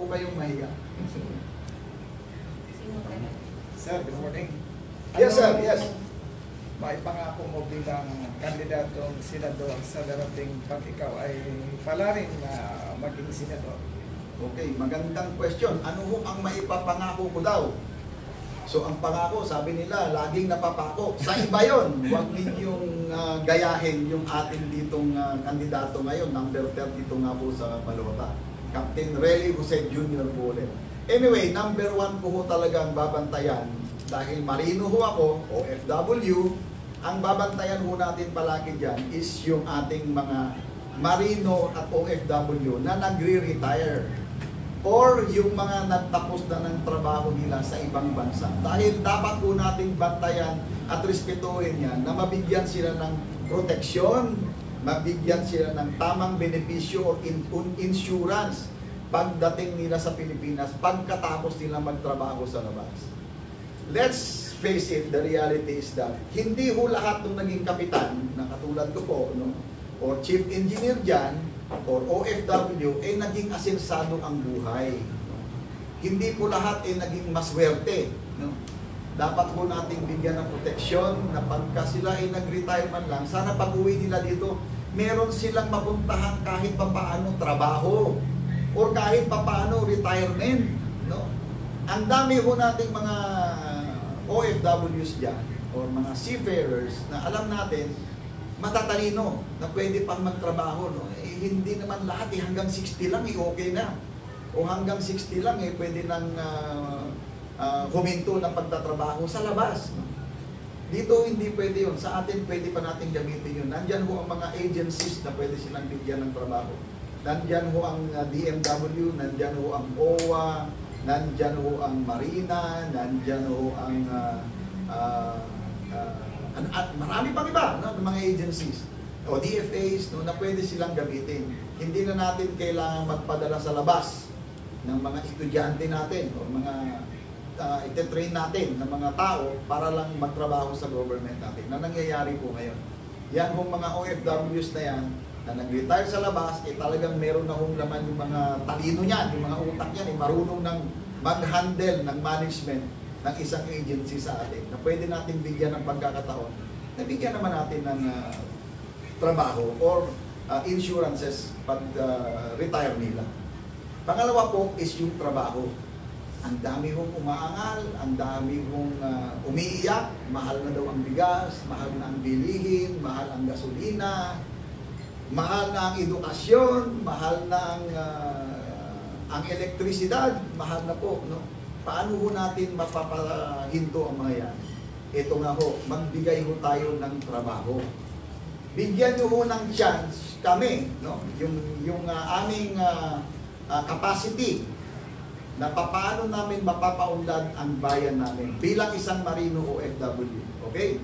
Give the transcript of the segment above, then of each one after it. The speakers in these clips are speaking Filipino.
po kayong mahiya. Sir, good morning. Yes, sir, yes. Maipangako mo bilang kandidatong senador sa darating pag ikaw ay palarin na maging senador? Okay, magandang question. Ano ho ang maipapangako ko daw? So, ang pangako, sabi nila, laging napapako. Sa iba yun, huwag ninyong gayahin yung ating ditong kandidato ngayon, number 32 nga po sa balota. Captain Relly Jose Jr. po ulit. Anyway, number 1 po ho talagang babantayan. Dahil marino ho ako, OFW, ang babantayan ho natin palagi dyan is yung ating mga marino at OFW na nagre-retire or yung mga nagtapos na ng trabaho nila sa ibang bansa. Dahil dapat po nating bantayan at respetuhin yan na mabigyan sila ng proteksyon, mabigyan sila ng tamang benepisyo o insurance pagdating nila sa Pilipinas pagkatapos nila magtrabaho sa labas. Let's face it, the reality is that hindi ho lahat ng naging kapitan na katulad ko po, no, or chief engineer dyan, or OFW, ay naging asensado ang buhay. No? Hindi po lahat ay naging maswerte. No? Dapat po nating bigyan ng proteksyon na pagka sila ay nag-retirement lang, sana pag-uwi nila dito, meron silang mapuntahan kahit papaano trabaho or kahit papaano retirement. No? Ang dami ho nating mga OFWs dyan or mga seafarers na alam natin matatalino na pwede pang magtrabaho. No? Eh, hindi naman lahat eh, hanggang 60 lang eh, okay na. O hanggang 60 lang eh, pwede nang huminto ng pagtatrabaho sa labas. No? Dito hindi pwede yun. Sa atin pwede pa natin gamitin yun. Nandyan ho ang mga agencies na pwede silang bigyan ng trabaho. Nandyan ho ang DMW, nandyan ho ang OWA, nandyan ho ang Marina, nandyan ho ang at marami pang iba, no, ng mga agencies o DFAs, no, na pwede silang gamitin. Hindi na natin kailangan magpadala sa labas ng mga estudyante natin o mga ite-train natin ng mga tao para lang magtrabaho sa government natin na nangyayari po ngayon. Yan hong mga OFWs na yan na nag-retire sa labas, eh talagang meron na hong laman yung mga talino niyan, yung mga utak niyan, eh marunong ng mag-handle ng management ng isang agency sa atin na pwede natin bigyan ng pagkakataon na bigyan naman natin ng trabaho or insurances pag retire nila. Pangalawa po is yung trabaho. Ang dami hong umaangal, ang dami hong umiiyak, mahal na daw ang bigas, mahal na ang bilihin, mahal ang gasolina, mahal na ang edukasyon, mahal na ang elektrisidad, mahal na po, no? Paano ho natin mapapahinto ang mga yan? Ito nga ho, magbigay ho tayo ng trabaho. Bigyan nyo ho ng chance kami, no? Yung aming capacity na paano namin mapapaunlad ang bayan namin bilang isang marino OFW. Okay?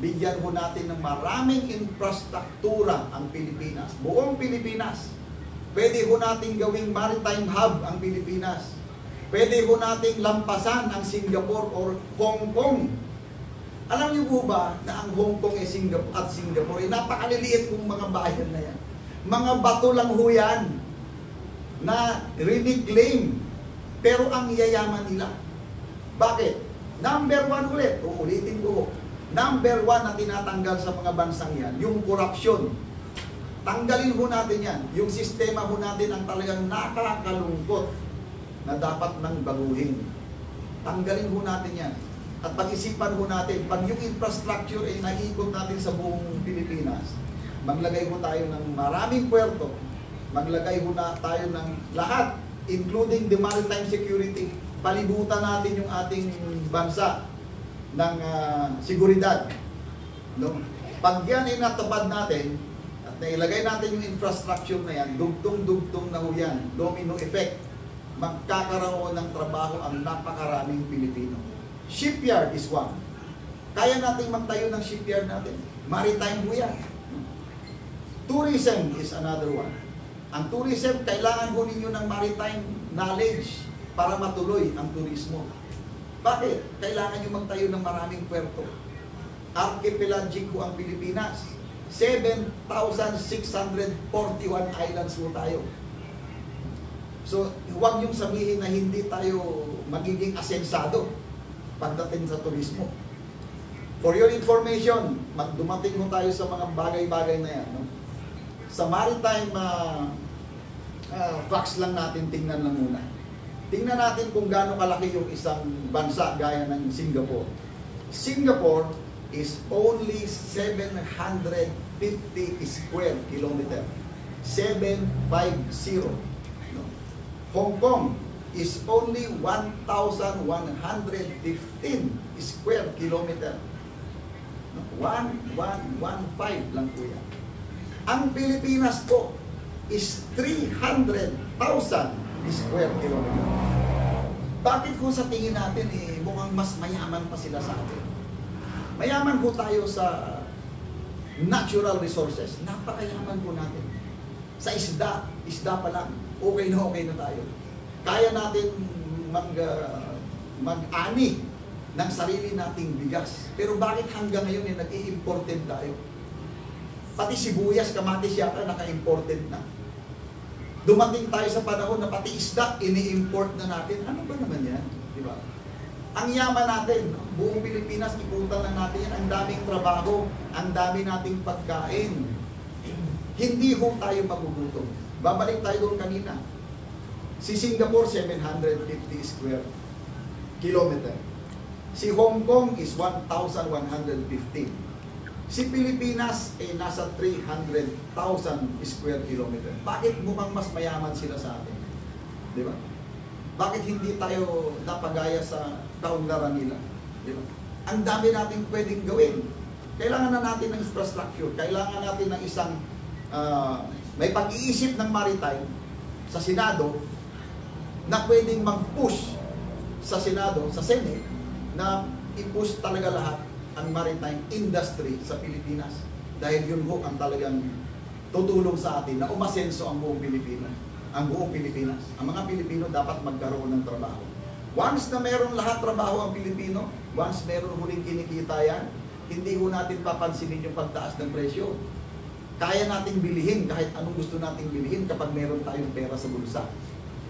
Bigyan ho natin ng maraming infrastruktura ang Pilipinas, buong Pilipinas. Pwede ho natin gawing maritime hub ang Pilipinas. Pwede ho nating lampasan ang Singapore or Hong Kong. Alam niyo po ba na ang Hong Kong at Singapore ay napakaliliit kong mga bayan na yan. Mga bato lang ho yan na reclaim. Pero ang yayaman nila. Bakit? Number 1 ulit, uulitin ko ho. Number 1 na tinatanggal sa mga bansang yan, yung korupsyon. Tanggalin ho natin yan. Yung sistema ho natin ang talagang nakakalungkot na dapat nang baguhin. Tanggalin ho natin yan. At pag-isipan ho natin, pag yung infrastructure ay naikot natin sa buong Pilipinas, maglagay ho tayo ng maraming puerto, maglagay ho na tayo ng lahat, including the maritime security, palibutan natin yung ating bansa ng seguridad. No? Pag yan ay natupad natin, at nailagay natin yung infrastructure na yan, dugtong-dugtong na ho yan, domino effect, magkakaroon ng trabaho ang napakaraming Pilipino. Shipyard is one. Kaya nating magtayo ng shipyard natin. Maritime ho yan. Tourism is another one. Ang tourism, kailangan ho ninyo ng maritime knowledge para matuloy ang turismo. Bakit? Kailangan nyo magtayo ng maraming puerto. Archipelagic ho ang Pilipinas. 7,641 islands ho tayo. So, huwag yung sabihin na hindi tayo magiging asensado pagdating sa turismo. For your information, dumating mo tayo sa mga bagay-bagay na yan. No? Sa maritime facts lang natin, tingnan lang muna. Tingnan natin kung gaano kalaki yung isang bansa gaya ng Singapore. Singapore is only 750 square kilometer. 750. No? Hong Kong is only 1,115 square kilometer. 1,115 lang po yan. Ang Pilipinas po is 300,000 square kilometer. Bakit po sa tingin natin mukhang mas mayaman pa sila sa atin? Mayaman po tayo sa natural resources. Napakayaman po natin. Sa isda pa lang, okay na tayo. Kaya natin mag-ani ng sarili nating bigas. Pero bakit hanggang ngayon nag-i-imported tayo? Pati sibuyas, kamatis yata naka-imported na. Dumating tayo sa panahon na pati isda, ini-import na natin. Ano ba naman yan? Di ba? Ang yaman natin, buong Pilipinas, iputan lang natin yan. Ang daming trabaho, ang dami nating pagkain. Hindi ho tayo magugutom. Babalik tayo doon kanina. Si Singapore, 750 square kilometer. Si Hong Kong is 1,150. Si Pilipinas ay nasa 300,000 square kilometer. Bakit mukhang mas mayaman sila sa atin? Di ba? Bakit hindi tayo napagaya sa kaunlaran nila? Di ba? Ang dami natin pwedeng gawin. Kailangan na natin ng infrastructure. Kailangan natin ng isang may pag-iisip ng maritime sa Senado na pwedeng mag-push sa Senado, sa Senate, na i-push talaga lahat ang maritime industry sa Pilipinas. Dahil yun ho ang talagang tutulong sa atin na umasenso ang buong Pilipinas. Ang mga Pilipino dapat magkaroon ng trabaho. Once na meron lahat trabaho ang Pilipino, once meron huling kinikita yan, hindi ho natin papansinin yung pagtaas ng presyo. Kaya nating bilihin kahit anong gusto nating bilihin kapag meron tayong pera sa bulsa.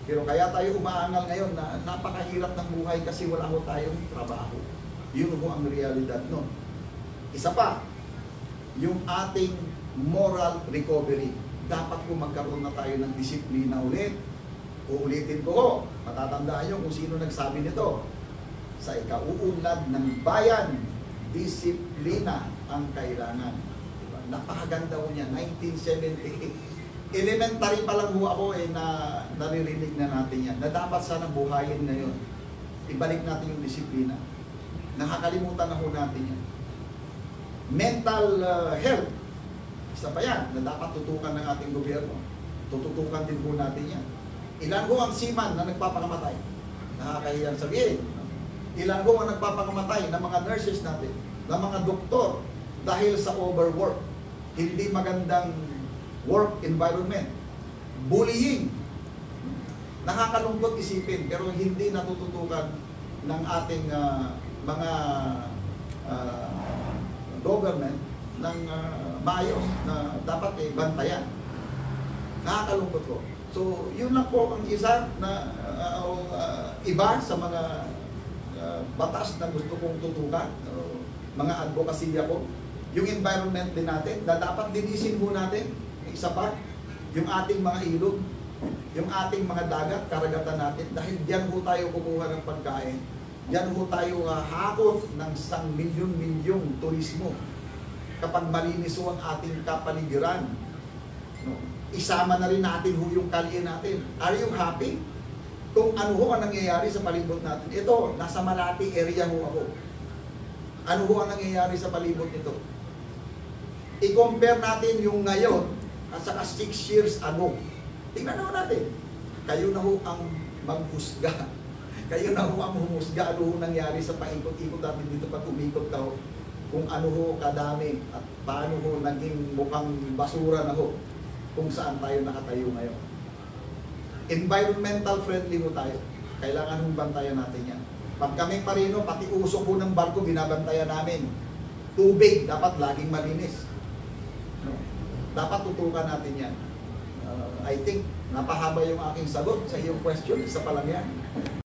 Pero kaya tayo umaangal ngayon na napakahirap ng buhay kasi wala ho tayong trabaho. Yun ho ang realidad nun. Isa pa, yung ating moral recovery. Dapat po magkaroon na tayo ng disiplina ulit. Uulitin ko ho, matatandaan nyo kung sino nagsabi nito. Sa ikauunlad ng bayan, disiplina ang kailangan. Diba? Napakaganda ho niya, 1978. Elementary pa lang ho ako na naririnig na natin yan. Na dapat sana buhayin na yun. Ibalik natin yung disiplina. Nakakalimutan na ho natin yan. Mental health. Isa pa yan na dapat tutukan ng ating gobyerno. Tututukan din po natin yan. Ilan ho ang seaman na nagpapakamatay? Nakakahiyang sabihin. Ilan ho ang nagpapakamatay ng mga nurses natin, ng mga doktor dahil sa overwork. Hindi magandang work environment. Bullying. Nakakalungkot isipin pero hindi natututukan ng ating mga government ng maayos na dapat bantayan. Nakakalungkot ko. So, yun lang po ang isa na iba sa mga batas na gusto kong tutukan, mga advokasya ko. Yung environment din natin, na dapat dinisin po natin. Isa pa, yung ating mga ilog, yung ating mga dagat, karagatan natin, dahil diyan ho tayo kumuha ng pagkain. Diyan ho tayo hakot ng 1 milyon-milyong turismo. Kapag malinis ho ang ating kapaligiran, no? Isama na rin natin ho yung kalye natin. Are you happy? Kung ano ho ang nangyayari sa palibot natin. Ito, nasa Malati area ho ako. Ano ho ang nangyayari sa palibot nito? I-compare natin yung ngayon at saka 6 years ago. Tingnan naman natin. Kayo na ho ang maghusga. Kayo na ho ang humusga. Ano ho nangyari sa paikot-ikot natin dito pag umikot ka ho. Kung ano ho kadami at paano ho naging mukhang basura na ho kung saan tayo nakatayo ngayon. Environmental friendly ho tayo. Kailangan hong bantayan natin yan. Pag kami marino, pati usok ho ng barko, binabantayan namin. Tubig, dapat laging malinis. No? Dapat tutukan natin yan. I think napahaba yung aking sagot sa iyong question. Isa pa lang yan.